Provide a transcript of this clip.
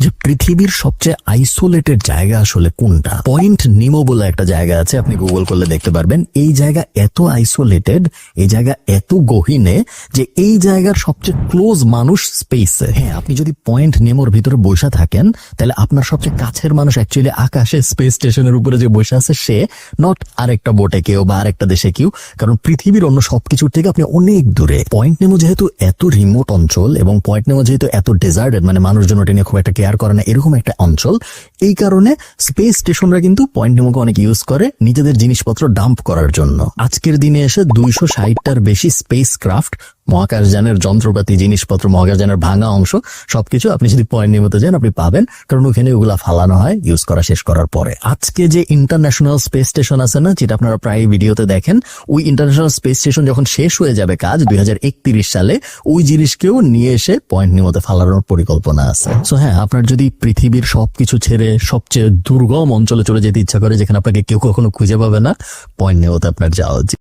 যে পৃথিবীর সবচেয়ে আইসোলেটেড জায়গা আসলে কোনটা। পয়েন্ট নিমো বলে একটা জায়গা আছে, আপনি গুগল করলে দেখতে পারবেন। এই জায়গা এত আইসোলেটেড, এই জায়গা এত গহীনে যে এই জায়গার সবচেয়ে ক্লোজ মানুষ স্পেসে। হ্যাঁ, আপনি যদি পয়েন্ট নিমোর ভিতরে বসে থাকেন তাহলে আপনার সবচেয়ে কাছের মানুষ অ্যাকচুয়ালি আকাশে স্পেস স্টেশনের উপরে যে বসে আছে সে, নট আরেকটা বোটে কেউ বা আরেকটা দেশে কেউ, কারণ পৃথিবীর অন্য সবকিছুর থেকে আপনি অনেক দূরে। পয়েন্ট নিমো যেহেতু এত রিমোট অঞ্চল এবং পয়েন্ট নিমো যেহেতু এত ডেজার্টেড, মানে মানুষজন ওটা নিয়ে খুব একটা কেয়ার করে না এরকম একটা অঞ্চল, এই কারণে স্পেস স্টেশনরা কিন্তু পয়েন্ট নিমোকে অনেক ইউজ করে নিজেদের জিনিসপত্র ডাম্প করার জন্য। আজকের দিনে এসে 260টার বেশি স্পেস ক্রাফট, মহাকাশযানের যন্ত্রপাতি, জিনিসপত্র, মহাকাশযানের ভাঙা অংশ সবকিছু আপনি যদি পয়েন্ট নিমোতে যান আপনি পাবেন, কারণ ওখানে ওগুলা ফালানো হয় ইউজ করা শেষ করার পরে। আজকে যে ইন্টারন্যাশনাল স্পেস স্টেশন আছে না, যেটা আপনারা প্রায় ভিডিওতে দেখেন, ওই ইন্টারন্যাশনাল স্পেস স্টেশন যখন শেষ হয়ে যাবে কাজ 2031 সালে, ওই জিনিসকেও নিয়ে এসে পয়েন্ট নিমোতে ফালানোর পরিকল্পনা আছে। সো হ্যাঁ, আপনার যদি পৃথিবীর সবকিছু ছেড়ে সবচেয়ে দুর্গম অঞ্চলে চলে যেতে ইচ্ছা করে, যেখানে আপনাকে কেউ কখনো খুঁজে পাবে না, পয়েন্ট নিমোতে আপনার যাওয়া উচিত।